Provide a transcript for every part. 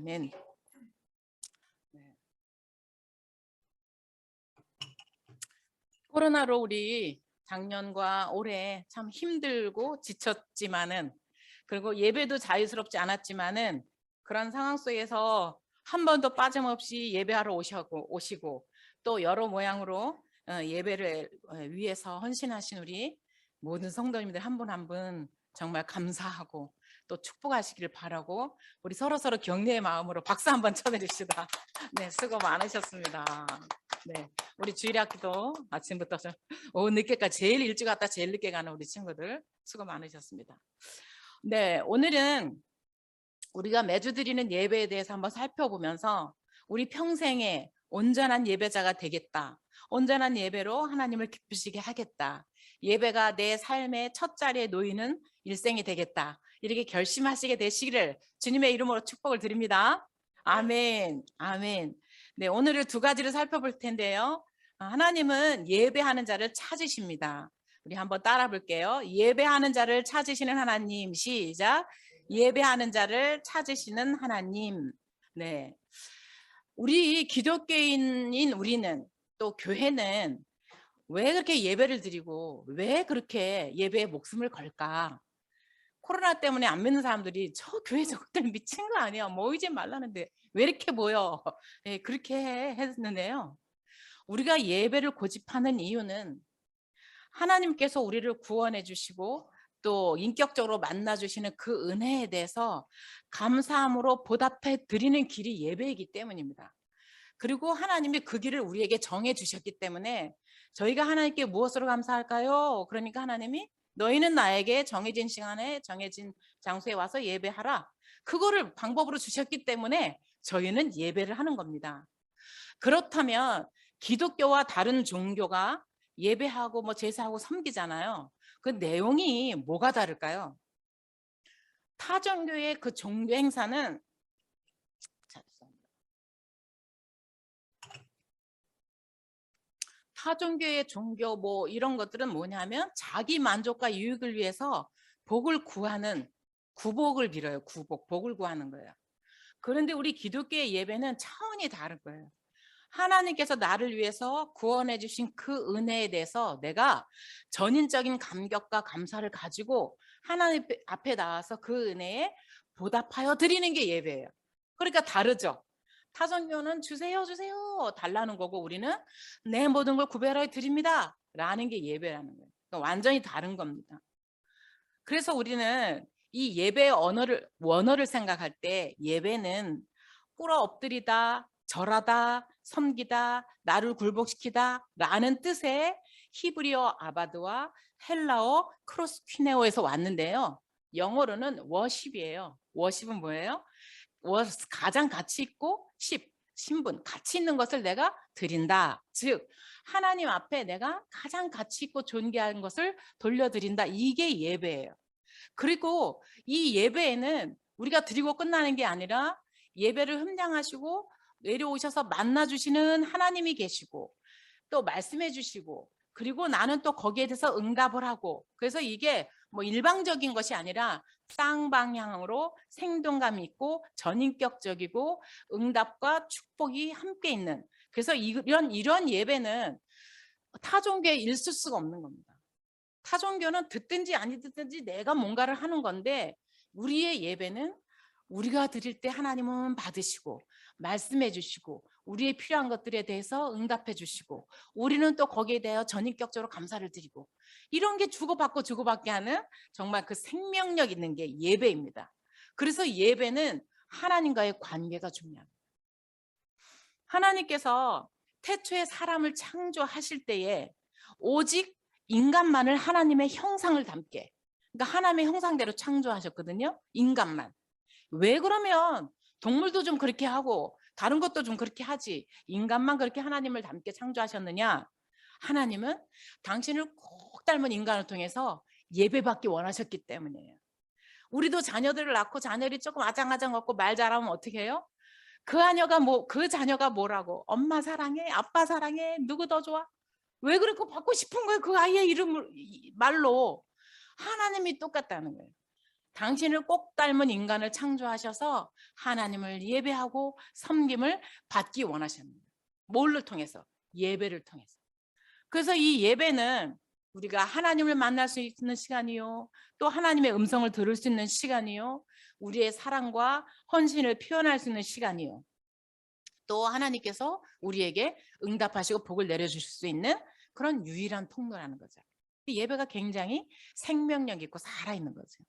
아멘. 네. 코로나로 우리 작년과 올해 참 힘들고 지쳤지만은, 그리고 예배도 자유스럽지 않았지만은, 그런 상황 속에서 한 번도 빠짐없이 예배하러 오시고 또 여러 모양으로 예배를 위해서 헌신하신 우리 모든 성도님들 한 분 한 분 정말 감사하고 또 축복하시길 바라고, 우리 서로 격려의 마음으로 박수 한번 쳐드립시다. 네, 수고 많으셨습니다. 네, 우리 주일학기도 아침부터 오후 늦게까지 제일 일찍 왔다 제일 늦게 가는 우리 친구들 수고 많으셨습니다. 네, 오늘은 우리가 매주 드리는 예배에 대해서 한번 살펴보면서 우리 평생에 온전한 예배자가 되겠다, 온전한 예배로 하나님을 기쁘시게 하겠다, 예배가 내 삶의 첫 자리에 놓이는 일생이 되겠다, 이렇게 결심하시게 되시기를 주님의 이름으로 축복을 드립니다. 아멘. 아멘. 네, 오늘은 두 가지를 살펴볼 텐데요. 하나님은 예배하는 자를 찾으십니다. 우리 한번 따라 볼게요. 예배하는 자를 찾으시는 하나님. 시작. 예배하는 자를 찾으시는 하나님. 네, 우리 기독교인인 우리는, 또 교회는 왜 그렇게 예배를 드리고 왜 그렇게 예배에 목숨을 걸까? 코로나 때문에 안 믿는 사람들이 저 교회 저것들 미친 거 아니야, 모이지 말라는데 왜 이렇게 모여? 네, 그렇게 했는데요. 우리가 예배를 고집하는 이유는 하나님께서 우리를 구원해 주시고 또 인격적으로 만나 주시는 그 은혜에 대해서 감사함으로 보답해 드리는 길이 예배이기 때문입니다. 그리고 하나님이 그 길을 우리에게 정해 주셨기 때문에 저희가 하나님께 무엇으로 감사할까요? 그러니까 하나님이 너희는 나에게 정해진 시간에 정해진 장소에 와서 예배하라, 그거를 방법으로 주셨기 때문에 저희는 예배를 하는 겁니다. 그렇다면 기독교와 다른 종교가 예배하고 뭐 제사하고 섬기잖아요. 그 내용이 뭐가 다를까요? 타 종교의 그 종교 행사는, 타 종교의 종교 뭐 이런 것들은 뭐냐면 자기 만족과 유익을 위해서 복을 구하는, 구복을 빌어요. 복을 구하는 거예요. 그런데 우리 기독교의 예배는 차원이 다른 거예요. 하나님께서 나를 위해서 구원해 주신 그 은혜에 대해서 내가 전인적인 감격과 감사를 가지고 하나님 앞에 나와서 그 은혜에 보답하여 드리는 게 예배예요. 그러니까 다르죠. 타종교는 주세요 달라는 거고, 우리는 내 모든 걸 구별하여 드립니다 라는 게 예배라는 거예요. 그러니까 완전히 다른 겁니다. 그래서 우리는 이 예배의 원어를 생각할 때 예배는 꿇어 엎드리다, 절하다, 섬기다, 나를 굴복시키다 라는 뜻의 히브리어 아바드와 헬라어 크로스퀴네오에서 왔는데요. 영어로는 워십이에요. 워십은 뭐예요? 가장 가치 있고 신분, 가치 있는 것을 내가 드린다. 즉 하나님 앞에 내가 가장 가치 있고 존귀한 것을 돌려드린다. 이게 예배예요. 그리고 이 예배에는 우리가 드리고 끝나는 게 아니라 예배를 흠량하시고 내려오셔서 만나주시는 하나님이 계시고 또 말씀해 주시고, 그리고 나는 또 거기에 대해서 응답을 하고, 그래서 이게 뭐 일방적인 것이 아니라 쌍방향으로 생동감 있고 전인격적이고 응답과 축복이 함께 있는, 그래서 이런 예배는 타 종교에 있을 수가 없는 겁니다. 타 종교는 듣든지 아니 듣든지 내가 뭔가를 하는 건데, 우리의 예배는 우리가 드릴 때 하나님은 받으시고 말씀해 주시고 우리의 필요한 것들에 대해서 응답해 주시고 우리는 또 거기에 대하여 전인격적으로 감사를 드리고, 이런 게 주고받게 하는 정말 그 생명력 있는 게 예배입니다. 그래서 예배는 하나님과의 관계가 중요합니다. 하나님께서 태초에 사람을 창조하실 때에 오직 인간만을 하나님의 형상을 담게, 그러니까 하나님의 형상대로 창조하셨거든요. 인간만. 왜 그러면 동물도 좀 그렇게 하고 다른 것도 좀 그렇게 하지 인간만 그렇게 하나님을 닮게 창조하셨느냐? 하나님은 당신을 꼭 닮은 인간을 통해서 예배받기 원하셨기 때문이에요. 우리도 자녀들을 낳고 자녀들이 조금 아장아장 걷고 말 잘하면 어떻게 해요? 그 자녀가 뭐라고? 엄마 사랑해, 아빠 사랑해, 누구 더 좋아? 왜 그렇게 받고 싶은 거예요? 그 아이의 이름을 말로. 하나님이 똑같다는 거예요. 당신을 꼭 닮은 인간을 창조하셔서 하나님을 예배하고 섬김을 받기 원하셨습니다. 뭘로 통해서? 예배를 통해서. 그래서 이 예배는 우리가 하나님을 만날 수 있는 시간이요, 또 하나님의 음성을 들을 수 있는 시간이요, 우리의 사랑과 헌신을 표현할 수 있는 시간이요, 또 하나님께서 우리에게 응답하시고 복을 내려주실 수 있는 그런 유일한 통로라는 거죠. 예배가 굉장히 생명력 있고 살아있는 거죠.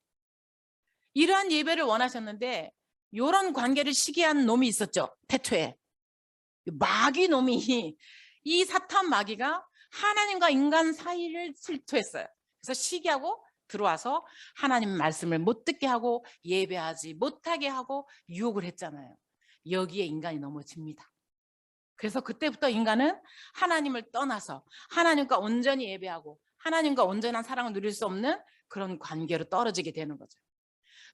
이러한 예배를 원하셨는데 이런 관계를 시기한 놈이 있었죠. 태초에 마귀 놈이, 이 사탄 마귀가 하나님과 인간 사이를 질투했어요. 그래서 시기하고 들어와서 하나님 말씀을 못 듣게 하고 예배하지 못하게 하고 유혹을 했잖아요. 여기에 인간이 넘어집니다. 그래서 그때부터 인간은 하나님을 떠나서 하나님과 온전히 예배하고 하나님과 온전한 사랑을 누릴 수 없는 그런 관계로 떨어지게 되는 거죠.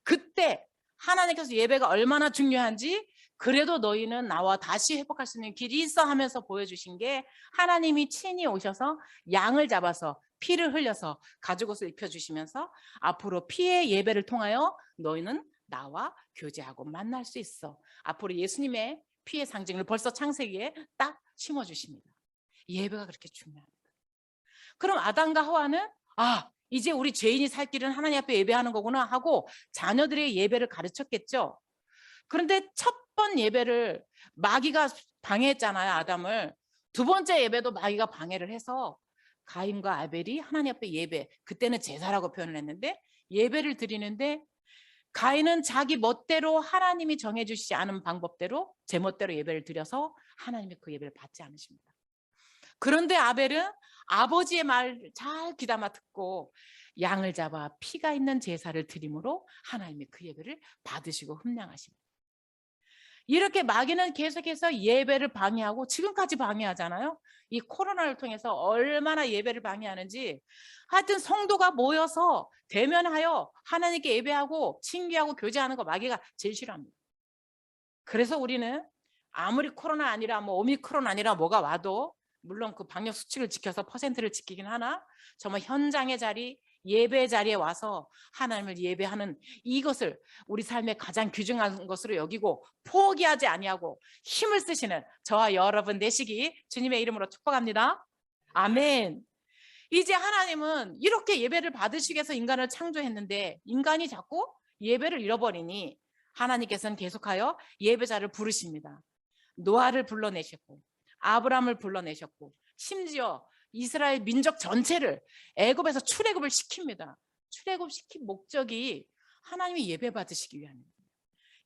그때 하나님께서 예배가 얼마나 중요한지, 그래도 너희는 나와 다시 회복할 수 있는 길이 있어 하면서 보여주신 게, 하나님이 친히 오셔서 양을 잡아서 피를 흘려서 가죽옷을 입혀주시면서 앞으로 피의 예배를 통하여 너희는 나와 교제하고 만날 수 있어. 앞으로 예수님의 피의 상징을 벌써 창세기에 딱 심어주십니다. 예배가 그렇게 중요합니다. 그럼 아담과 하와는 이제 우리 죄인이 살 길은 하나님 앞에 예배하는 거구나 하고 자녀들의 예배를 가르쳤겠죠. 그런데 첫 번 예배를 마귀가 방해했잖아요, 아담을. 두 번째 예배도 마귀가 방해를 해서 가인과 아벨이 하나님 앞에 예배, 그때는 제사라고 표현을 했는데 예배를 드리는데, 가인은 자기 멋대로 하나님이 정해주시지 않은 방법대로 제 멋대로 예배를 드려서 하나님이 그 예배를 받지 않으십니다. 그런데 아벨은 아버지의 말 잘 귀담아 듣고 양을 잡아 피가 있는 제사를 드림으로 하나님이 그 예배를 받으시고 흠량하십니다. 이렇게 마귀는 계속해서 예배를 방해하고 지금까지 방해하잖아요. 이 코로나를 통해서 얼마나 예배를 방해하는지. 하여튼 성도가 모여서 대면하여 하나님께 예배하고 친교하고 교제하는 거 마귀가 제일 싫어합니다. 그래서 우리는 아무리 코로나 아니라 오미크론 아니라 뭐가 와도, 물론 그 방역 수칙을 지켜서 퍼센트를 지키긴 하나, 정말 현장의 자리, 예배 자리에 와서 하나님을 예배하는 이것을 우리 삶의 가장 귀중한 것으로 여기고 포기하지 아니하고 힘을 쓰시는 저와 여러분 되시기 주님의 이름으로 축복합니다. 아멘. 이제 하나님은 이렇게 예배를 받으시기 위해서 인간을 창조했는데 인간이 자꾸 예배를 잃어버리니 하나님께서는 계속하여 예배자를 부르십니다. 노아를 불러내셨고 아브라함을 불러내셨고 심지어 이스라엘 민족 전체를 애굽에서 출애굽을 시킵니다. 출애굽시킨 목적이 하나님이 예배 받으시기 위함입니다.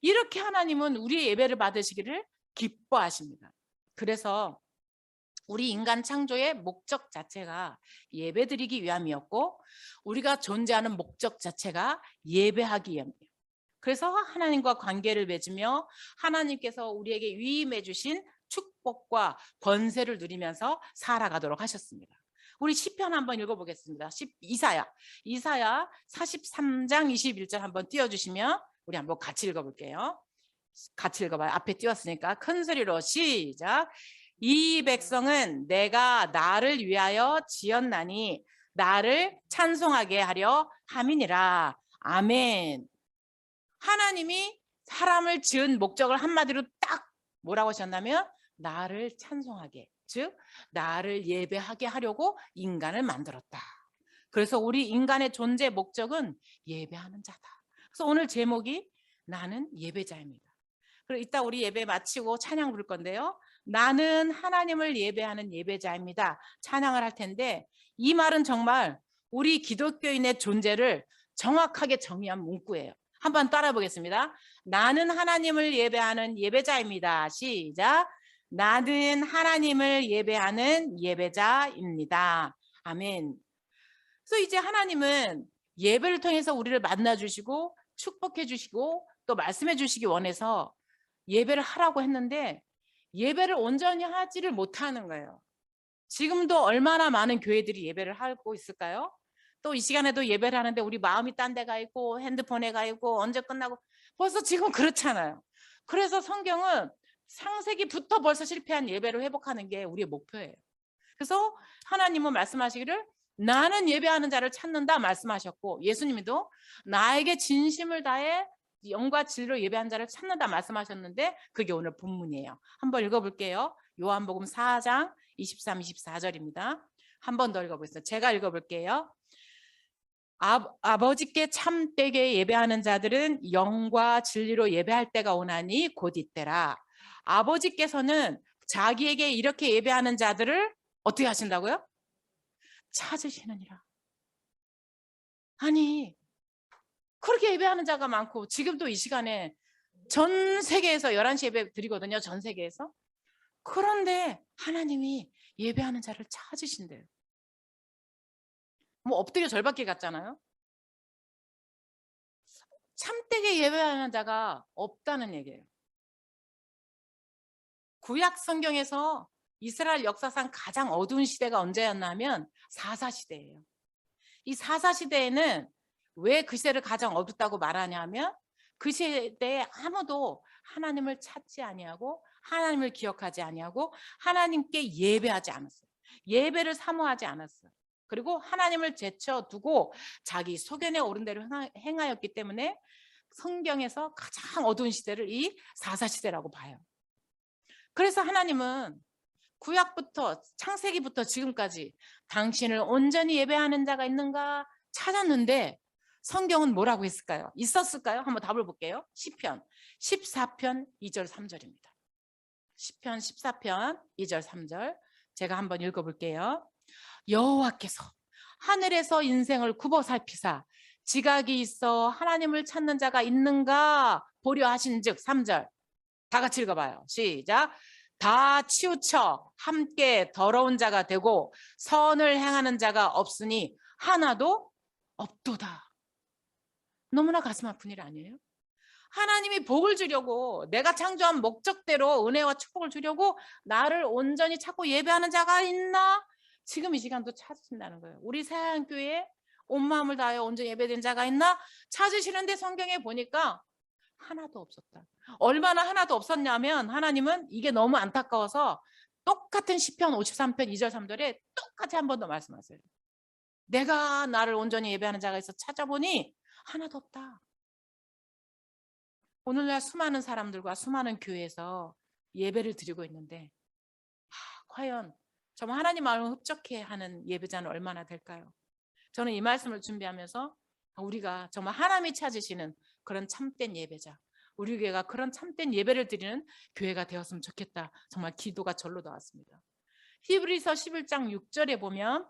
이렇게 하나님은 우리의 예배를 받으시기를 기뻐하십니다. 그래서 우리 인간 창조의 목적 자체가 예배드리기 위함이었고 우리가 존재하는 목적 자체가 예배하기 위함이에요. 그래서 하나님과 관계를 맺으며 하나님께서 우리에게 위임해 주신 축복과 권세를 누리면서 살아가도록 하셨습니다. 우리 시편 한번 읽어보겠습니다. 이사야 43장 21절 한번 띄워주시면 우리 한번 같이 읽어볼게요. 같이 읽어봐요. 앞에 띄웠으니까 큰 소리로 시작. 이 백성은 내가 나를 위하여 지었나니 나를 찬송하게 하려 함이니라. 아멘. 하나님이 사람을 지은 목적을 한마디로 딱 뭐라고 하셨냐면 나를 찬송하게, 즉 나를 예배하게 하려고 인간을 만들었다. 그래서 우리 인간의 존재 목적은 예배하는 자다. 그래서 오늘 제목이 나는 예배자입니다. 그리고 이따 우리 예배 마치고 찬양 부를 건데요. 나는 하나님을 예배하는 예배자입니다. 찬양을 할 텐데 이 말은 정말 우리 기독교인의 존재를 정확하게 정의한 문구예요. 한번 따라 보겠습니다. 나는 하나님을 예배하는 예배자입니다. 시작. 나는 하나님을 예배하는 예배자입니다. 아멘. 그래서 이제 하나님은 예배를 통해서 우리를 만나 주시고 축복해 주시고 또 말씀해 주시기 원해서 예배를 하라고 했는데 예배를 온전히 하지를 못하는 거예요. 지금도 얼마나 많은 교회들이 예배를 하고 있을까요? 또 이 시간에도 예배를 하는데 우리 마음이 딴 데 가 있고 핸드폰에 가 있고 언제 끝나고 벌써 지금 그렇잖아요. 그래서 성경은 창세기부터 벌써 실패한 예배를 회복하는 게 우리의 목표예요. 그래서 하나님은 말씀하시기를 나는 예배하는 자를 찾는다 말씀하셨고, 예수님도 나에게 진심을 다해 영과 진리로 예배하는 자를 찾는다 말씀하셨는데, 그게 오늘 본문이에요. 한번 읽어볼게요. 요한복음 4장 23, 24절입니다. 한 번 더 읽어보겠습니다. 제가 읽어볼게요. 아버지께 참되게 예배하는 자들은 영과 진리로 예배할 때가 오나니 곧 이때라. 아버지께서는 자기에게 이렇게 예배하는 자들을 어떻게 하신다고요? 찾으시느니라. 아니, 그렇게 예배하는 자가 많고, 지금도 이 시간에 전 세계에서 11시 예배 드리거든요. 전 세계에서. 그런데 하나님이 예배하는 자를 찾으신대요. 뭐 엎드려 절받기 같잖아요. 참되게 예배하는 자가 없다는 얘기예요. 구약 성경에서 이스라엘 역사상 가장 어두운 시대가 언제였냐면 사사시대예요. 이 사사시대에는 왜 그 시대를 가장 어둡다고 말하냐면, 그 시대에 아무도 하나님을 찾지 아니하고 하나님을 기억하지 아니하고 하나님께 예배하지 않았어요. 예배를 사모하지 않았어요. 그리고 하나님을 제쳐두고 자기 소견에 오른 대로 행하였기 때문에 성경에서 가장 어두운 시대를 이 사사시대라고 봐요. 그래서 하나님은 구약부터 창세기부터 지금까지 당신을 온전히 예배하는 자가 있는가 찾았는데, 성경은 뭐라고 했을까요? 있었을까요? 한번 답을 볼게요. 시편 14편 2절 3절입니다. 시편 14편 2절 3절 제가 한번 읽어볼게요. 여호와께서 하늘에서 인생을 굽어 살피사 지각이 있어 하나님을 찾는 자가 있는가 보려 하신즉. 3절 다 같이 읽어봐요. 시작. 다 치우쳐 함께 더러운 자가 되고 선을 행하는 자가 없으니 하나도 없도다. 너무나 가슴 아픈 일 아니에요? 하나님이 복을 주려고, 내가 창조한 목적대로 은혜와 축복을 주려고 나를 온전히 찾고 예배하는 자가 있나? 지금 이 시간도 찾으신다는 거예요. 우리 새하얀교회에 온 마음을 다하여 온전히 예배된 자가 있나? 찾으시는데 성경에 보니까 하나도 없었다. 얼마나 하나도 없었냐면, 하나님은 이게 너무 안타까워서 똑같은 시편 53편 2절 3절에 똑같이 한 번 더 말씀하세요. 내가 나를 온전히 예배하는 자가 있어 찾아보니 하나도 없다. 오늘날 수많은 사람들과 수많은 교회에서 예배를 드리고 있는데, 과연 정말 하나님 마음을 흡족해 하는 예배자는 얼마나 될까요? 저는 이 말씀을 준비하면서 우리가 정말 하나님이 찾으시는 그런 참된 예배자, 우리 교회가 그런 참된 예배를 드리는 교회가 되었으면 좋겠다. 정말 기도가 절로 나왔습니다. 히브리서 11장 6절에 보면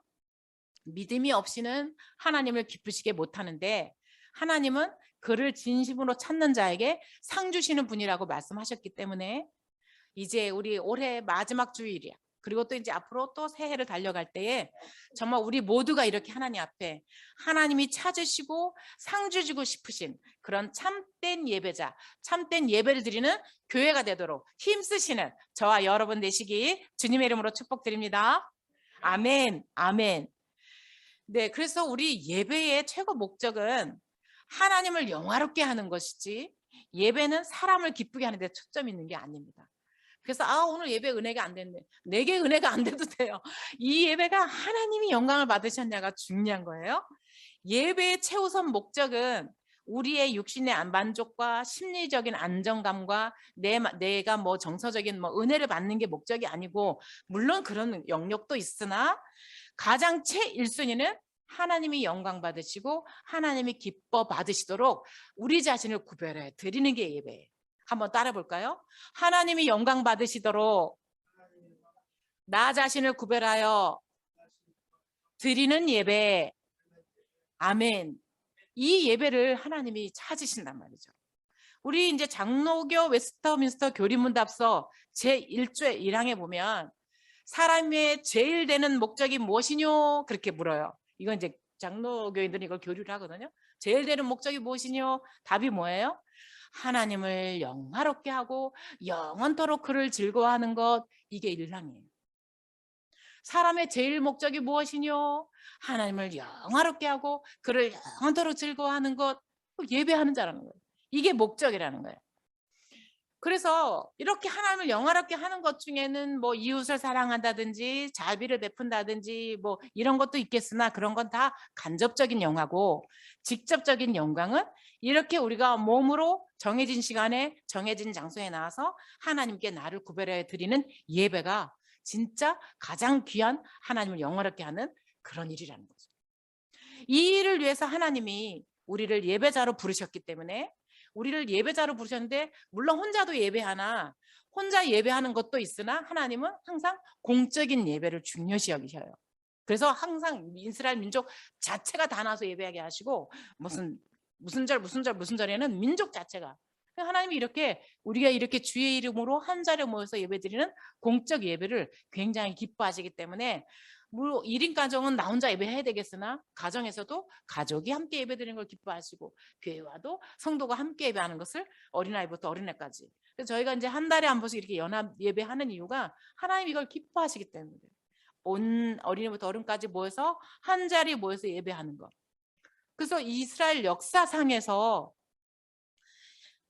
믿음이 없이는 하나님을 기쁘시게 못하는데 하나님은 그를 진심으로 찾는 자에게 상 주시는 분이라고 말씀하셨기 때문에, 이제 우리 올해 마지막 주일이야. 그리고 또 이제 앞으로 또 새해를 달려갈 때에 정말 우리 모두가 이렇게 하나님 앞에 하나님이 찾으시고 상 주시고 싶으신 그런 참된 예배자, 참된 예배를 드리는 교회가 되도록 힘쓰시는 저와 여러분 되시기 주님의 이름으로 축복드립니다. 아멘, 아멘. 네, 그래서 우리 예배의 최고 목적은 하나님을 영화롭게 하는 것이지, 예배는 사람을 기쁘게 하는 데 초점이 있는 게 아닙니다. 그래서 오늘 예배 은혜가 안 됐네. 내게 은혜가 안 돼도 돼요. 이 예배가 하나님이 영광을 받으셨냐가 중요한 거예요. 예배의 최우선 목적은 우리의 육신의 만족과 심리적인 안정감과 내가 뭐 정서적인 뭐 은혜를 받는 게 목적이 아니고, 물론 그런 영역도 있으나 가장 최1순위는 하나님이 영광 받으시고 하나님이 기뻐 받으시도록 우리 자신을 구별해 드리는 게 예배예요. 한번 따라 볼까요? 하나님이 영광 받으시도록 나 자신을 구별하여 드리는 예배. 아멘. 이 예배를 하나님이 찾으신단 말이죠. 우리 이제 장로교 웨스터민스터 교리문답서 제1조 1항에 보면 사람의 제일 되는 목적이 무엇이뇨? 그렇게 물어요. 이건 이제 장로교인들이 이걸 교류를 하거든요. 제일 되는 목적이 무엇이뇨? 답이 뭐예요? 하나님을 영화롭게 하고 영원토록 그를 즐거워하는 것. 이게 1항이에요. 사람의 제일 목적이 무엇이뇨? 하나님을 영화롭게 하고 그를 영원토록 즐거워하는 것. 예배하는 자라는 거예요. 이게 목적이라는 거예요. 그래서 이렇게 하나님을 영화롭게 하는 것 중에는 뭐 이웃을 사랑한다든지 자비를 베푼다든지 뭐 이런 것도 있겠으나 그런 건 다 간접적인 영화고, 직접적인 영광은 이렇게 우리가 몸으로 정해진 시간에 정해진 장소에 나와서 하나님께 나를 구별해 드리는 예배가 진짜 가장 귀한 하나님을 영화롭게 하는 그런 일이라는 거죠. 이 일을 위해서 하나님이 우리를 예배자로 부르셨기 때문에, 우리를 예배자로 부르셨는데 물론 혼자도 예배하나 혼자 예배하는 것도 있으나 하나님은 항상 공적인 예배를 중요시 여기셔요. 그래서 항상 이스라엘 민족 자체가 다 나와서 예배하게 하시고, 무슨 절에는 민족 자체가, 하나님이 이렇게 우리가 이렇게 주의 이름으로 한 자리에 모여서 예배드리는 공적 예배를 굉장히 기뻐하시기 때문에, 뭐 1인 가정은 나 혼자 예배해야 되겠으나 가정에서도 가족이 함께 예배드리는 걸 기뻐하시고, 교회와도 성도가 함께 예배하는 것을 어린아이부터 어린애까지, 그래서 저희가 이제 한 달에 한 번씩 이렇게 연합 예배하는 이유가 하나님이 이걸 기뻐하시기 때문에, 온 어린이부터 어른까지 모여서 한 자리에 모여서 예배하는 것. 그래서 이스라엘 역사상에서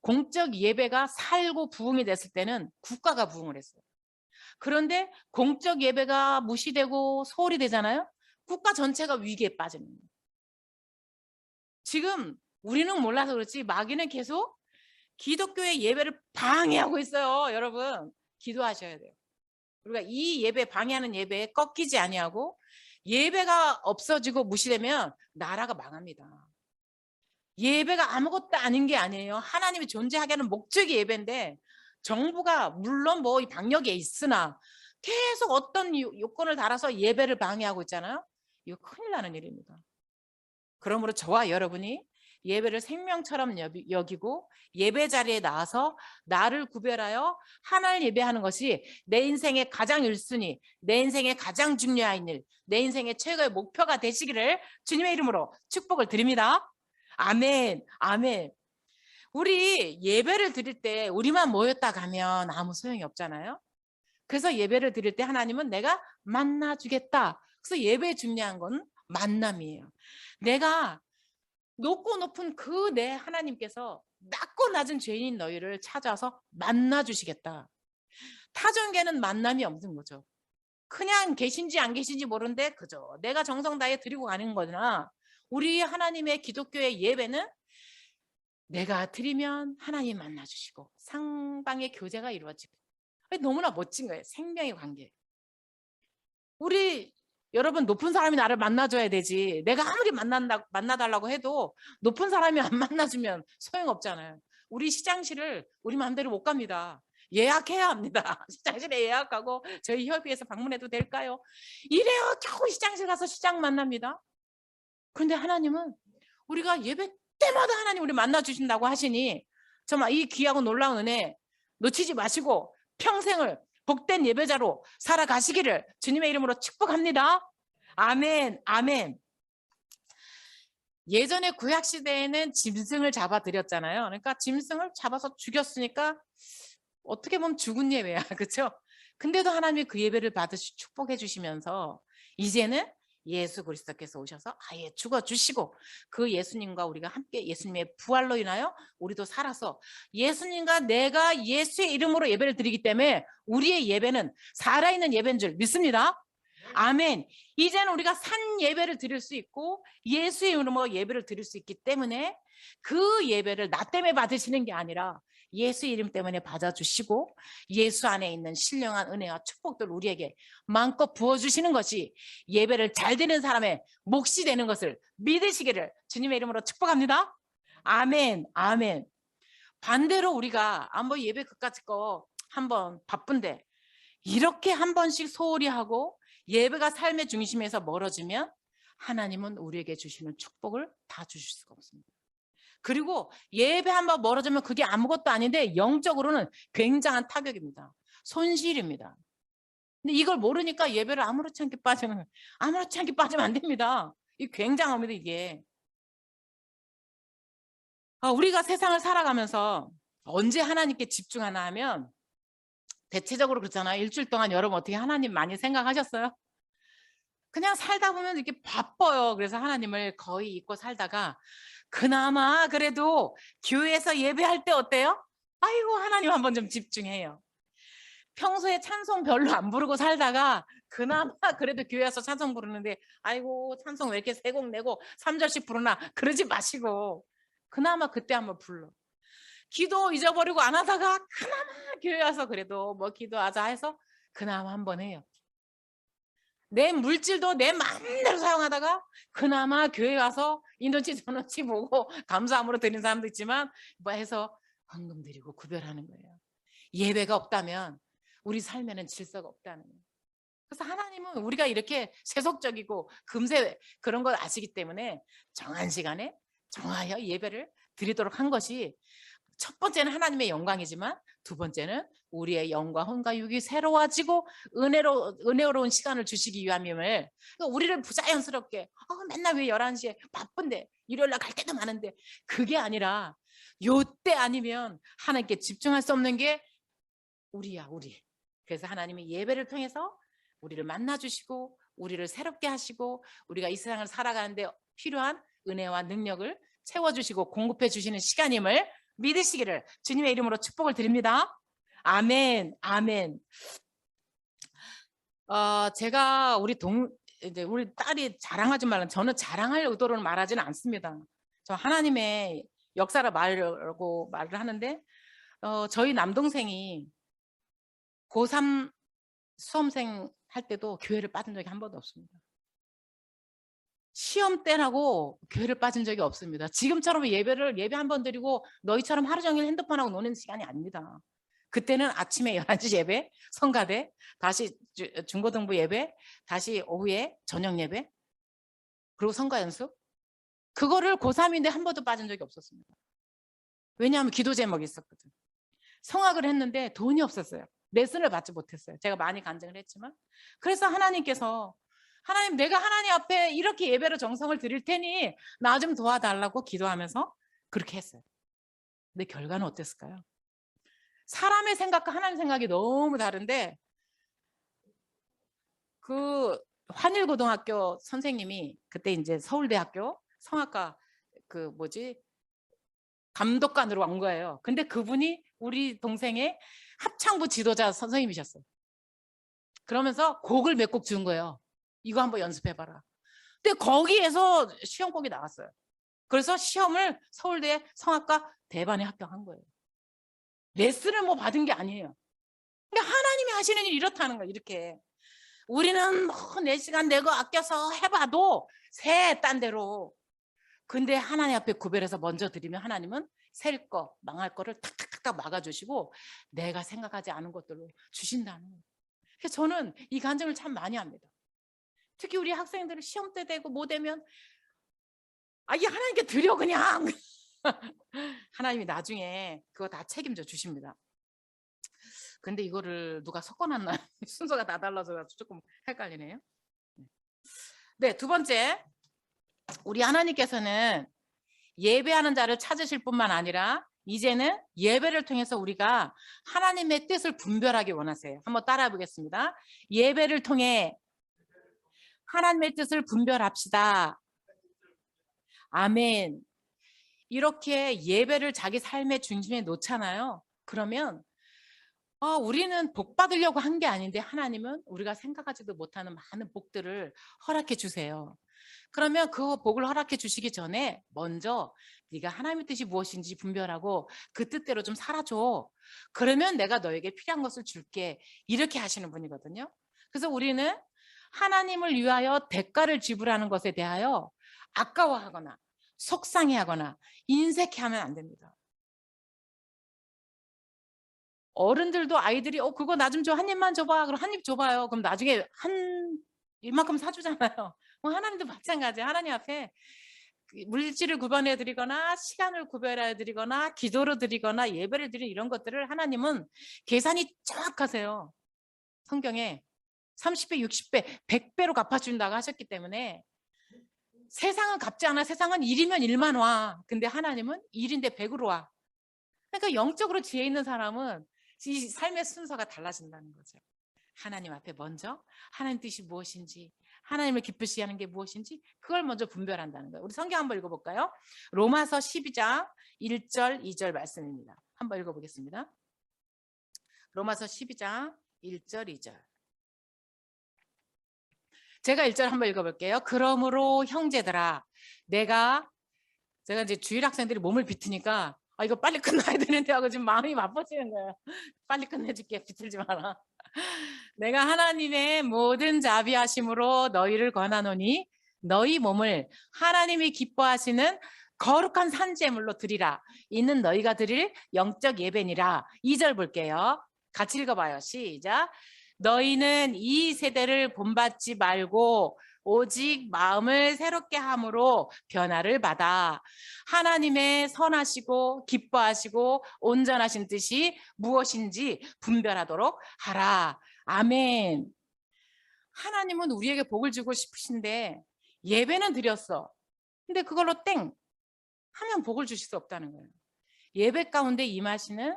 공적 예배가 살고 부흥이 됐을 때는 국가가 부흥을 했어요. 그런데 공적 예배가 무시되고 소홀히 되잖아요. 국가 전체가 위기에 빠지는 거예요. 지금 우리는 몰라서 그렇지 마귀는 계속 기독교의 예배를 방해하고 있어요. 여러분 기도하셔야 돼요. 우리가 이 예배, 방해하는 예배에 꺾이지 아니하고 예배가 없어지고 무시되면 나라가 망합니다. 예배가 아무것도 아닌 게 아니에요. 하나님이 존재하게 하는 목적이 예배인데, 정부가 물론 뭐 방역에 있으나 계속 어떤 요건을 달아서 예배를 방해하고 있잖아요. 이거 큰일 나는 일입니다. 그러므로 저와 여러분이 예배를 생명처럼 여기고 예배 자리에 나와서 나를 구별하여 하나님을 예배하는 것이 내 인생의 가장 1순위, 내 인생의 가장 중요한 일, 내 인생의 최고의 목표가 되시기를 주님의 이름으로 축복을 드립니다. 아멘, 아멘. 우리 예배를 드릴 때 우리만 모였다 가면 아무 소용이 없잖아요. 그래서 예배를 드릴 때 하나님은 내가 만나주겠다. 그래서 예배에 중요한 건 만남이에요. 내가 높고 높은 그 내 하나님께서 낮고 낮은 죄인인 너희를 찾아서 만나주시겠다. 타종계는 만남이 없는 거죠. 그냥 계신지 안 계신지 모르는데 그저 내가 정성 다해 드리고 가는 거나, 우리 하나님의 기독교의 예배는 내가 드리면 하나님 만나주시고 상방의 교제가 이루어지고, 너무나 멋진 거예요. 생명의 관계. 우리 여러분 높은 사람이 나를 만나줘야 되지, 내가 아무리 만나달라고 해도 높은 사람이 안 만나주면 소용없잖아요. 우리 시장실을 우리 마음대로 못 갑니다. 예약해야 합니다. 시장실에 예약하고 저희 협의회에서 방문해도 될까요? 이래요 겨우 시장실 가서 시장 만납니다. 그런데 하나님은 우리가 예배 때마다 하나님 우리 만나주신다고 하시니 정말 이 귀하고 놀라운 은혜 놓치지 마시고 평생을 복된 예배자로 살아가시기를 주님의 이름으로 축복합니다. 아멘, 아멘. 예전에 구약시대에는 짐승을 잡아드렸잖아요. 그러니까 짐승을 잡아서 죽였으니까 어떻게 보면 죽은 예배야. 그렇죠? 근데도 하나님이 그 예배를 받으시 축복해 주시면서 이제는 예수 그리스도께서 오셔서 아예 죽어주시고 그 예수님과 우리가 함께 예수님의 부활로 인하여 우리도 살아서 예수님과 내가 예수의 이름으로 예배를 드리기 때문에 우리의 예배는 살아있는 예배인 줄 믿습니다. 아멘. 이제는 우리가 산 예배를 드릴 수 있고 예수의 이름으로 예배를 드릴 수 있기 때문에 그 예배를 나 때문에 받으시는 게 아니라 예수 이름 때문에 받아주시고 예수 안에 있는 신령한 은혜와 축복들 우리에게 마음껏 부어주시는 것이 예배를 잘 드리는 사람의 몫이 되는 것을 믿으시기를 주님의 이름으로 축복합니다. 아멘, 아멘. 반대로 우리가 한번 예배 그까짓 거 한번 바쁜데 이렇게 한 번씩 소홀히 하고 예배가 삶의 중심에서 멀어지면 하나님은 우리에게 주시는 축복을 다 주실 수가 없습니다. 그리고 예배 한번 멀어지면 그게 아무것도 아닌데 영적으로는 굉장한 타격입니다. 손실입니다. 근데 이걸 모르니까 예배를 아무렇지 않게 빠지면 안 됩니다. 이 굉장합니다, 이게. 우리가 세상을 살아가면서 언제 하나님께 집중하나 하면 대체적으로 그렇잖아요. 일주일 동안 여러분 어떻게 하나님 많이 생각하셨어요? 그냥 살다 보면 이렇게 바빠요. 그래서 하나님을 거의 잊고 살다가 그나마 그래도 교회에서 예배할 때 어때요? 아이고 하나님 한번 좀 집중해요. 평소에 찬송 별로 안 부르고 살다가 그나마 그래도 교회 와서 찬송 부르는데 아이고 찬송 왜 이렇게 세 곡 내고 3절씩 부르나 그러지 마시고 그나마 그때 한번 불러. 기도 잊어버리고 안 하다가 그나마 교회 와서 그래도 뭐 기도하자 해서 그나마 한번 해요. 내 물질도 내 마음대로 사용하다가 그나마 교회 와서 이노치 저노치 보고 감사함으로 드리는 사람도 있지만 뭐 해서 헌금 드리고 구별하는 거예요. 예배가 없다면 우리 삶에는 질서가 없다는 거예요. 그래서 하나님은 우리가 이렇게 세속적이고 금세 그런 걸 아시기 때문에 정한 시간에 정하여 예배를 드리도록 한 것이 첫 번째는 하나님의 영광이지만 두 번째는 우리의 영과 혼과 육이 새로워지고 은혜로운 시간을 주시기 위함임을. 그러니까 우리를 부자연스럽게 맨날 왜 11시에 바쁜데 일요일날 갈 때도 많은데 그게 아니라 요때 아니면 하나님께 집중할 수 없는 게 우리야 우리. 그래서 하나님이 예배를 통해서 우리를 만나주시고 우리를 새롭게 하시고 우리가 이 세상을 살아가는데 필요한 은혜와 능력을 채워주시고 공급해 주시는 시간임을 믿으시기를 주님의 이름으로 축복을 드립니다. 아멘, 아멘. 제가 이제 우리 딸이 자랑하지 말라. 저는 자랑할 의도로는 말하지는 않습니다. 저 하나님의 역사를 말하고 말을 하는데 저희 남동생이 고3 수험생 할 때도 교회를 빠진 적이 한 번도 없습니다. 시험 때라고 교회를 빠진 적이 없습니다. 지금처럼 예배 한 번 드리고 너희처럼 하루 종일 핸드폰하고 노는 시간이 아닙니다. 그때는 아침에 11시 예배, 성가대, 다시 중고등부 예배, 다시 오후에 저녁 예배, 그리고 성가 연습. 그거를 고3인데 한 번도 빠진 적이 없었습니다. 왜냐하면 기도 제목이 있었거든. 성악을 했는데 돈이 없었어요. 레슨을 받지 못했어요. 제가 많이 간증을 했지만. 그래서 하나님께서 하나님 내가 하나님 앞에 이렇게 예배로 정성을 드릴 테니 나 좀 도와달라고 기도하면서 그렇게 했어요. 근데 결과는 어땠을까요? 사람의 생각과 하나님 생각이 너무 다른데 그 환일고등학교 선생님이 그때 이제 서울대학교 성악과 감독관으로 온 거예요. 근데 그분이 우리 동생의 합창부 지도자 선생님이셨어요. 그러면서 곡을 몇 곡 준 거예요. 이거 한번 연습해봐라. 근데 거기에서 시험곡이 나왔어요. 그래서 시험을 서울대 성악과 대반에 합격한 거예요. 레슨을 뭐 받은 게 아니에요. 그러니까 하나님이 하시는 일이 이렇다는 거예요. 이렇게 우리는 뭐 4시간 내고 아껴서 해봐도 새 딴 대로. 근데 하나님 앞에 구별해서 먼저 드리면 하나님은 셀 거, 망할 거를 탁탁탁 막아주시고 내가 생각하지 않은 것들로 주신다는 거예요. 그래서 저는 이 간증을 참 많이 합니다. 특히 우리 학생들은 시험 때 되고 뭐 되면 이 하나님께 드려 그냥. 하나님이 나중에 그거 다 책임져 주십니다. 근데 이거를 누가 섞어놨나 순서가 다 달라서 조금 헷갈리네요. 네, 두 번째, 우리 하나님께서는 예배하는 자를 찾으실 뿐만 아니라 이제는 예배를 통해서 우리가 하나님의 뜻을 분별하기 원하세요. 한번 따라해 보겠습니다. 예배를 통해 하나님의 뜻을 분별합시다. 아멘. 이렇게 예배를 자기 삶의 중심에 놓잖아요. 그러면 우리는 복 받으려고 한 게 아닌데 하나님은 우리가 생각하지도 못하는 많은 복들을 허락해 주세요. 그러면 그 복을 허락해 주시기 전에 먼저 네가 하나님의 뜻이 무엇인지 분별하고 그 뜻대로 좀 살아줘. 그러면 내가 너에게 필요한 것을 줄게. 이렇게 하시는 분이거든요. 그래서 우리는 하나님을 위하여 대가를 지불하는 것에 대하여 아까워하거나 속상해하거나 인색해하면 안 됩니다. 어른들도 아이들이 그거 나 좀 줘, 한 입만 줘봐. 그럼 한 입 줘봐요. 그럼 나중에 이만큼 사주잖아요. 하나님도 마찬가지예요. 하나님 앞에 물질을 구별해 드리거나 시간을 구별해 드리거나 기도로 드리거나 예배를 드리는 이런 것들을 하나님은 계산이 정확하세요. 성경에 30배, 60배, 100배로 갚아준다고 하셨기 때문에 세상은 갚지 않아. 세상은 1이면 1만 와. 근데 하나님은 1인데 100으로 와. 그러니까 영적으로 지혜 있는 사람은 이 삶의 순서가 달라진다는 거죠. 하나님 앞에 먼저 하나님 뜻이 무엇인지 하나님을 기쁘시게 하는 게 무엇인지 그걸 먼저 분별한다는 거예요. 우리 성경 한번 읽어볼까요? 로마서 12장 1절 2절 말씀입니다. 한번 읽어보겠습니다. 로마서 12장 1절 2절. 제가 1절 한번 읽어볼게요. 그러므로 형제들아, 제가 이제 주일 학생들이 몸을 비트니까 이거 빨리 끝나야 되는데 하고 지금 마음이 바빠지는 거예요. 빨리 끝내줄게, 비틀지 마라. 내가 하나님의 모든 자비하심으로 너희를 권하노니 너희 몸을 하나님이 기뻐하시는 거룩한 산제물로 드리라. 이는 너희가 드릴 영적 예배니라. 2절 볼게요. 같이 읽어봐요. 시작. 너희는 이 세대를 본받지 말고 오직 마음을 새롭게 함으로 변화를 받아 하나님의 선하시고 기뻐하시고 온전하신 뜻이 무엇인지 분별하도록 하라. 아멘. 하나님은 우리에게 복을 주고 싶으신데 예배는 드렸어. 근데 그걸로 땡 하면 복을 주실 수 없다는 거예요. 예배 가운데 임하시는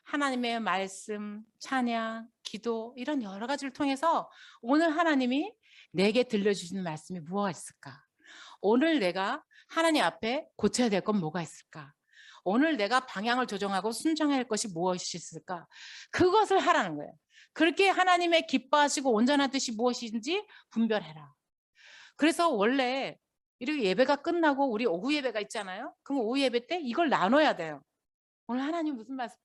하나님의 말씀, 찬양, 기도 이런 여러 가지를 통해서 오늘 하나님이 내게 들려주시는 말씀이 무엇가 있을까? 오늘 내가 하나님 앞에 고쳐야 될 건 뭐가 있을까? 오늘 내가 방향을 조정하고 순종해야 할 것이 무엇이 있을까? 그것을 하라는 거예요. 그렇게 하나님의 기뻐하시고 온전한 뜻이 무엇인지 분별해라. 그래서 원래 이렇게 예배가 끝나고 우리 오후 예배가 있잖아요. 그럼 오후 예배 때 이걸 나눠야 돼요. 오늘 하나님 무슨 말씀?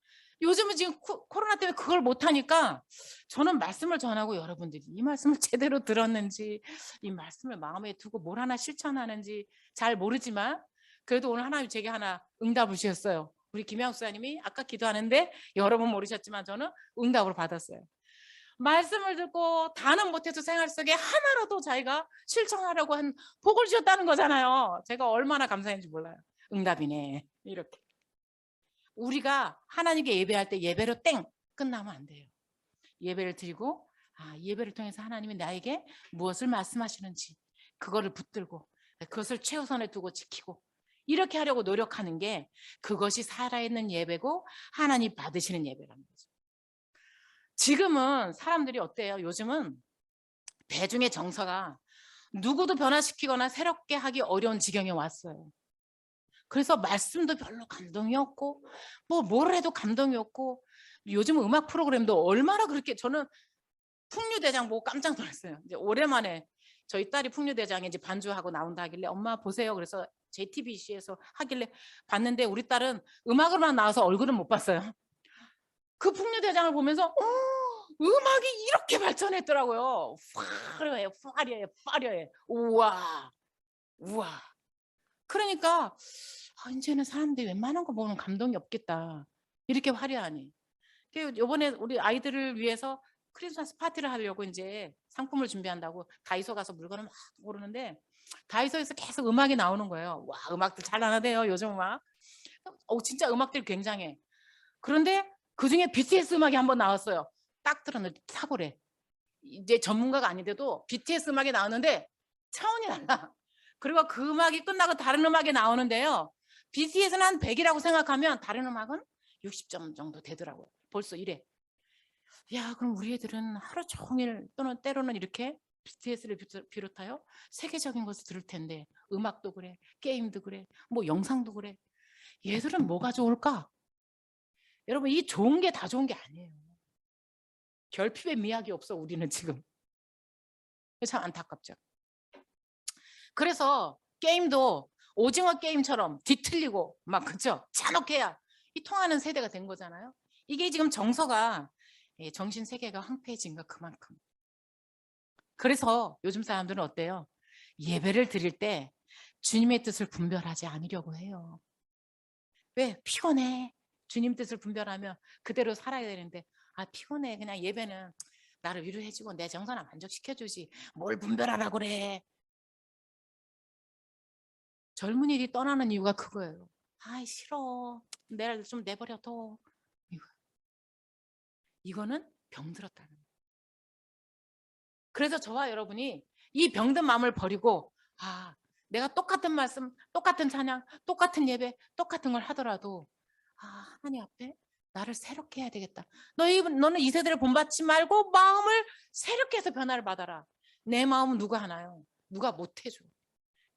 요즘은 지금 코로나 때문에 그걸 못하니까 저는 말씀을 전하고 여러분들이 이 말씀을 제대로 들었는지 이 말씀을 마음에 두고 뭘 하나 실천하는지 잘 모르지만 그래도 오늘 하나님 제게 하나 응답을 주셨어요. 우리 김양수 사님이 아까 기도하는데 여러분 모르셨지만 저는 응답을 받았어요. 말씀을 듣고 다는 못해도 생활 속에 하나라도 자기가 실천하려고 한 복을 주셨다는 거잖아요. 제가 얼마나 감사한지 몰라요. 응답이네. 이렇게. 우리가 하나님께 예배할 때 예배로 땡 끝나면 안 돼요. 예배를 드리고 예배를 통해서 하나님이 나에게 무엇을 말씀하시는지 그거를 붙들고 그것을 최우선에 두고 지키고 이렇게 하려고 노력하는 게 그것이 살아있는 예배고 하나님 받으시는 예배라는 거죠. 지금은 사람들이 어때요? 요즘은 대중의 정서가 누구도 변화시키거나 새롭게 하기 어려운 지경에 왔어요. 그래서 말씀도 별로 감동이 없고 뭘 해도 감동이 없고 요즘 음악 프로그램도 얼마나 그렇게 저는 풍류대장 보고 깜짝 놀랐어요. 이제 오랜만에 저희 딸이 풍류대장에 이제 반주하고 나온다 하길래 엄마 보세요. 그래서 JTBC에서 하길래 봤는데 우리 딸은 음악으로만 나와서 얼굴은 못 봤어요. 그 풍류대장을 보면서 음악이 이렇게 발전했더라고요. 화려해, 화려해, 화려해. 우와, 우와. 그러니까 이제는 사람들이 웬만한 거 보면 감동이 없겠다. 이렇게 화려하니. 이번에 우리 아이들을 위해서 크리스마스 파티를 하려고 이제 상품을 준비한다고 다이소 가서 물건을 막 고르는데 다이소에서 계속 음악이 나오는 거예요. 와, 음악들 잘 나가대요, 요즘 음악. 진짜 음악들 굉장해. 그런데 그중에 BTS 음악이 한번 나왔어요. 딱 들었는데 사고래. 이제 전문가가 아닌데도 BTS 음악이 나오는데 차원이 달라. 그리고 그 음악이 끝나고 다른 음악이 나오는데요. BTS는 한 100이라고 생각하면 다른 음악은 60점 정도 되더라고요. 벌써 이래. 야, 그럼 우리 애들은 하루 종일 또는 때로는 이렇게 BTS를 비롯하여 세계적인 것을 들을 텐데 음악도 그래, 게임도 그래, 뭐 영상도 그래. 얘들은 뭐가 좋을까? 여러분 이 좋은 게 다 좋은 게 아니에요. 결핍의 미학이 없어 우리는 지금. 참 안타깝죠. 그래서 게임도 오징어 게임처럼 뒤틀리고 막 그죠? 잔혹해야 이 통하는 세대가 된 거잖아요. 이게 지금 정서가 정신 세계가 황폐해진 거 그만큼. 그래서 요즘 사람들은 어때요? 예배를 드릴 때 주님의 뜻을 분별하지 않으려고 해요. 왜? 피곤해. 주님 뜻을 분별하면 그대로 살아야 되는데 피곤해. 그냥 예배는 나를 위로해주고 내 정서나 만족시켜주지 뭘 분별하라고 그래. 젊은이들이 떠나는 이유가 그거예요. 싫어. 내가 좀 내버려 둬. 이거는 병들었다는 거예요. 그래서 저와 여러분이 이 병든 마음을 버리고 내가 똑같은 말씀, 똑같은 찬양, 똑같은 예배, 똑같은 걸 하더라도 하나님 앞에 나를 새롭게 해야 되겠다. 너는 이 세대를 본받지 말고 마음을 새롭게 해서 변화를 받아라. 내 마음은 누가 하나요? 누가 못해줘.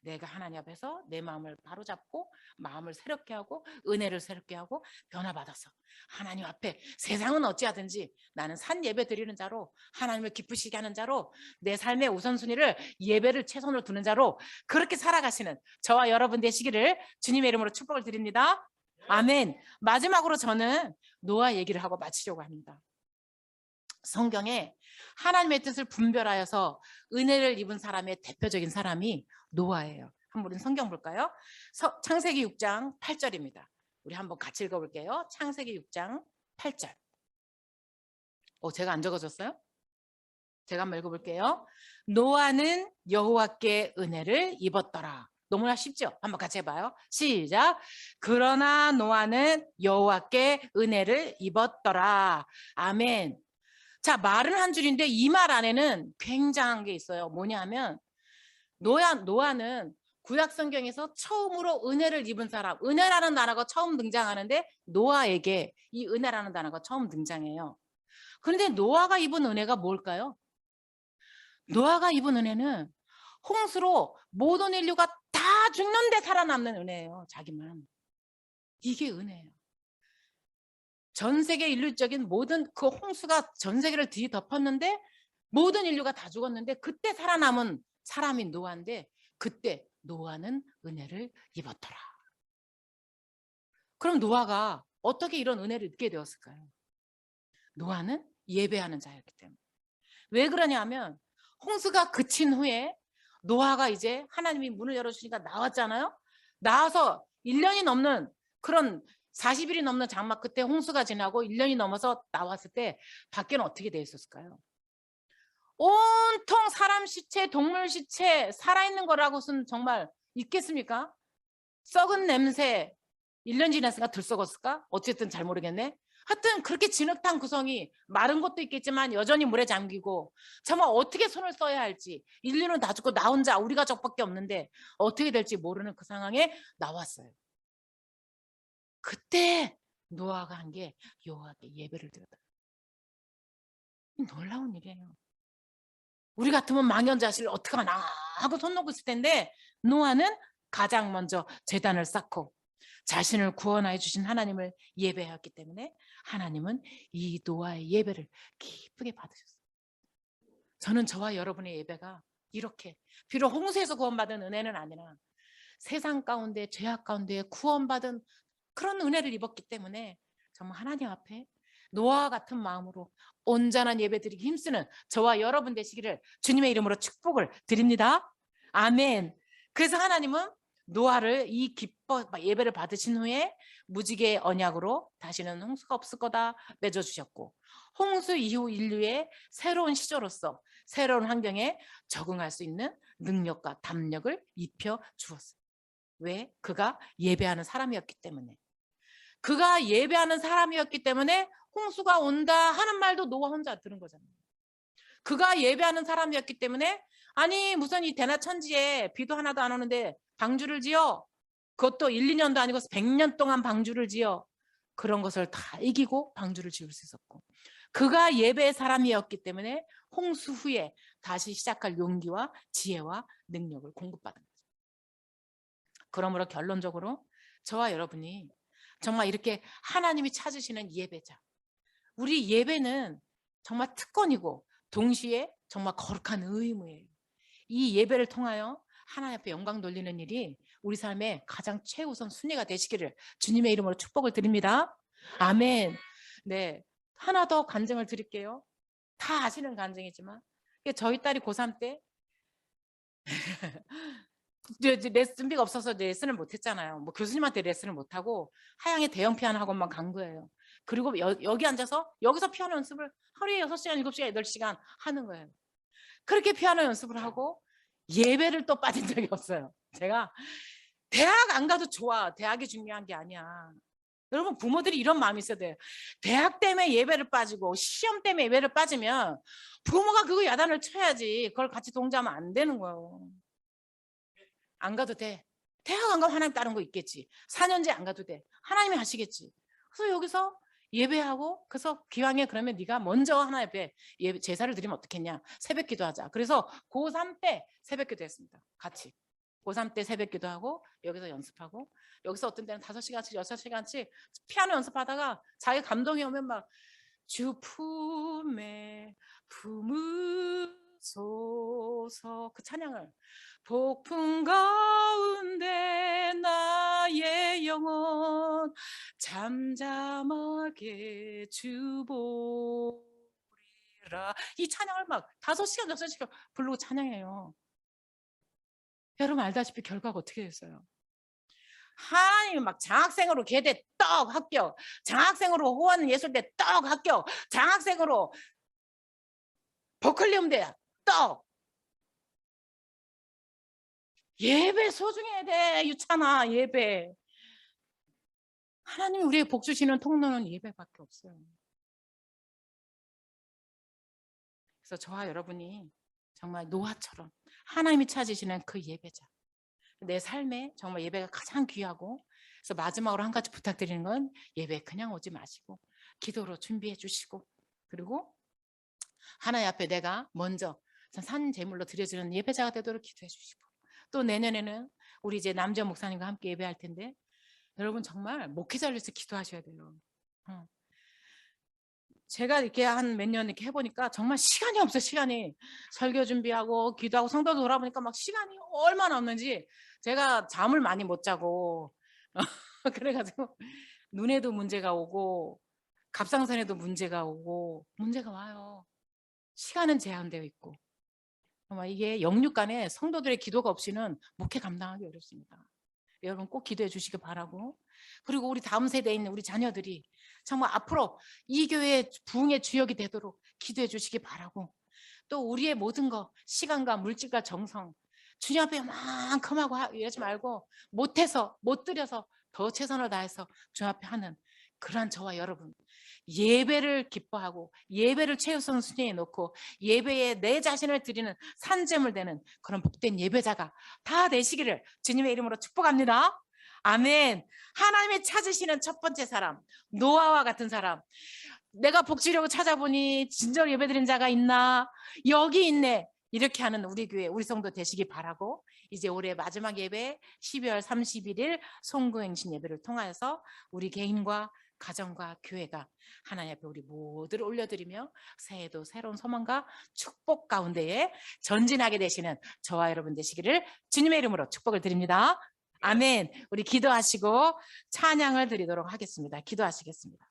내가 하나님 앞에서 내 마음을 바로잡고 마음을 새롭게 하고 은혜를 새롭게 하고 변화받아서 하나님 앞에 세상은 어찌하든지 나는 산 예배 드리는 자로 하나님을 기쁘시게 하는 자로 내 삶의 우선순위를 예배를 최선으로 두는 자로 그렇게 살아가시는 저와 여러분 되시기를 주님의 이름으로 축복을 드립니다. 아멘. 마지막으로 저는 노아 얘기를 하고 마치려고 합니다. 성경에 하나님의 뜻을 분별하여서 은혜를 입은 사람의 대표적인 사람이 노아예요. 한번 우리 성경 볼까요? 창세기 6장 8절입니다. 우리 한번 같이 읽어볼게요. 창세기 6장 8절. 제가 안 적어줬어요? 제가 한번 읽어볼게요. 노아는 여호와께 은혜를 입었더라. 너무나 쉽죠? 한번 같이 해봐요. 시작. 그러나 노아는 여호와께 은혜를 입었더라. 아멘. 자, 말은 한 줄인데 이 말 안에는 굉장한 게 있어요. 뭐냐면 노아는 구약 성경에서 처음으로 은혜를 입은 사람, 은혜라는 단어가 처음 등장하는데 노아에게 이 은혜라는 단어가 처음 등장해요. 그런데 노아가 입은 은혜가 뭘까요? 노아가 입은 은혜는 홍수로 모든 인류가 다 죽는데 살아남는 은혜예요. 자기만. 이게 은혜예요. 전 세계 인류적인 모든 그 홍수가 전 세계를 뒤덮었는데 모든 인류가 다 죽었는데 그때 살아남은 사람이 노아인데 그때 노아는 은혜를 입었더라. 그럼 노아가 어떻게 이런 은혜를 입게 되었을까요? 노아는 예배하는 자였기 때문에. 왜 그러냐면 홍수가 그친 후에 노아가 이제 하나님이 문을 열어주시니까 나왔잖아요. 나와서 1년이 넘는 그런 40일이 넘는 장마 끝에 홍수가 지나고 1년이 넘어서 나왔을 때 밖에는 어떻게 되어 있었을까요? 온통 사람 시체, 동물 시체, 살아있는 거라고는 정말 있겠습니까? 썩은 냄새, 1년 지났으니까 덜 썩었을까? 어쨌든 잘 모르겠네. 하여튼 그렇게 진흙탕 구성이 마른 것도 있겠지만 여전히 물에 잠기고 정말 어떻게 손을 써야 할지 인류는 다 죽고 나 혼자 우리 가족밖에 없는데 어떻게 될지 모르는 그 상황에 나왔어요. 그때 노아가 한 게 여호와께 예배를 드렸다. 놀라운 일이에요. 우리 같으면 망연자실 어떡하나 하고 손 놓고 있을 텐데 노아는 가장 먼저 제단을 쌓고 자신을 구원하여 주신 하나님을 예배하였기 때문에 하나님은 이 노아의 예배를 기쁘게 받으셨어요. 저는 저와 여러분의 예배가 이렇게 비록 홍수에서 구원받은 은혜는 아니라 세상 가운데 죄악 가운데 구원받은 그런 은혜를 입었기 때문에 정말 하나님 앞에 노아와 같은 마음으로 온전한 예배 드리기 힘쓰는 저와 여러분 되시기를 주님의 이름으로 축복을 드립니다. 아멘. 그래서 하나님은 노아를 이 기뻐 예배를 받으신 후에 무지개의 언약으로 다시는 홍수가 없을 거다 맺어주셨고 홍수 이후 인류의 새로운 시조로서 새로운 환경에 적응할 수 있는 능력과 담력을 입혀 주었어요. 왜? 그가 예배하는 사람이었기 때문에. 그가 예배하는 사람이었기 때문에 홍수가 온다 하는 말도 노아 혼자 들은 거잖아요. 그가 예배하는 사람이었기 때문에 아니 무슨 이 대나천지에 비도 하나도 안 오는데 방주를 지어? 그것도 1, 2년도 아니고 100년 동안 방주를 지어. 그런 것을 다 이기고 방주를 지을 수 있었고 그가 예배의 사람이었기 때문에 홍수 후에 다시 시작할 용기와 지혜와 능력을 공급받은 거죠. 그러므로 결론적으로 저와 여러분이 정말 이렇게 하나님이 찾으시는 예배자, 우리 예배는 정말 특권이고 동시에 정말 거룩한 의무예요. 이 예배를 통하여 하나님 앞에 영광 돌리는 일이 우리 삶의 가장 최우선 순위가 되시기를 주님의 이름으로 축복을 드립니다. 아멘. 네, 하나 더 간증을 드릴게요. 다 아시는 간증이지만 저희 딸이 고3 때 레슨비가 없어서 레슨을 못했잖아요. 뭐 교수님한테 레슨을 못하고 하양의 대형 피아노 학원만 간 거예요. 그리고 여기 앉아서 여기서 피아노 연습을 하루에 6시간, 7시간, 8시간 하는 거예요. 그렇게 피아노 연습을 하고 예배를 또 빠진 적이 없어요. 제가 대학 안 가도 좋아. 대학이 중요한 게 아니야. 여러분 부모들이 이런 마음이 있어야 돼요. 대학 때문에 예배를 빠지고 시험 때문에 예배를 빠지면 부모가 그거 야단을 쳐야지. 그걸 같이 동조하면 안 되는 거예요. 안 가도 돼. 대학 안 가면 하나님 다른 거 있겠지. 4년제 안 가도 돼. 하나님이 하시겠지. 그래서 여기서 예배하고 그래서 기왕에 그러면 네가 먼저 하나님 앞에 제사를 드리면 어떻겠냐. 새벽 기도하자. 그래서 고3 때 새벽 기도했습니다. 같이. 고3 때 새벽 기도하고 여기서 연습하고 여기서 어떤 때는 5시간씩 6시간씩 피아노 연습하다가 자기 감동이 오면 막 주 품에 품으소서 그 찬양을 폭풍 가운데 나의 영혼 잠잠하게 주보리라 이 찬양을 막 5시간 6시간 부르고 찬양해요. 여러분 알다시피 결과가 어떻게 됐어요? 하나님 막 장학생으로 계대 떡 합격, 장학생으로 호원 예술대 떡 합격, 장학생으로 버클리 음대 떡. 예배 소중해야 돼 유찬아 예배. 하나님이 우리의 복 주시는 통로는 예배밖에 없어요. 그래서 저와 여러분이 정말 노아처럼 하나님이 찾으시는 그 예배자. 내 삶에 정말 예배가 가장 귀하고 그래서 마지막으로 한 가지 부탁드리는 건 예배 그냥 오지 마시고 기도로 준비해 주시고 그리고 하나님 앞에 내가 먼저 산 제물로 드려지는 예배자가 되도록 기도해 주시고 또 내년에는 우리 이제 남자 목사님과 함께 예배할 텐데 여러분 정말 목회자를 위해서 기도하셔야 돼요. 제가 이렇게 한 몇 년 이렇게 해보니까 정말 시간이 없어요. 시간이 설교 준비하고 기도하고 성도 돌아보니까 막 시간이 얼마나 없는지 제가 잠을 많이 못 자고 그래가지고 눈에도 문제가 오고 갑상선에도 문제가 오고 문제가 와요. 시간은 제한되어 있고 정말 이게 영육간에 성도들의 기도가 없이는 목회 감당하기 어렵습니다. 여러분 꼭 기도해 주시기 바라고 그리고 우리 다음 세대에 있는 우리 자녀들이 정말 앞으로 이 교회의 부흥의 주역이 되도록 기도해 주시기 바라고 또 우리의 모든 거 시간과 물질과 정성 주님 앞에 요만큼 하고 이러지 말고 못해서 못 드려서 더 최선을 다해서 주님 앞에 하는 그러한 저와 여러분 예배를 기뻐하고 예배를 최우선 순위에 놓고 예배에 내 자신을 드리는 산재물 되는 그런 복된 예배자가 다 되시기를 주님의 이름으로 축복합니다. 아멘. 하나님이 찾으시는 첫 번째 사람 노아와 같은 사람 내가 복 주려고 찾아보니 진정 예배드린 자가 있나 여기 있네 이렇게 하는 우리 교회 우리 성도 되시기 바라고 이제 올해 마지막 예배 12월 31일 송구행신 예배를 통하여서 우리 개인과 가정과 교회가 하나님 앞에 우리 모두를 올려드리며 새해도 새로운 소망과 축복 가운데에 전진하게 되시는 저와 여러분 되시기를 주님의 이름으로 축복을 드립니다. 아멘. 우리 기도하시고 찬양을 드리도록 하겠습니다. 기도하시겠습니다.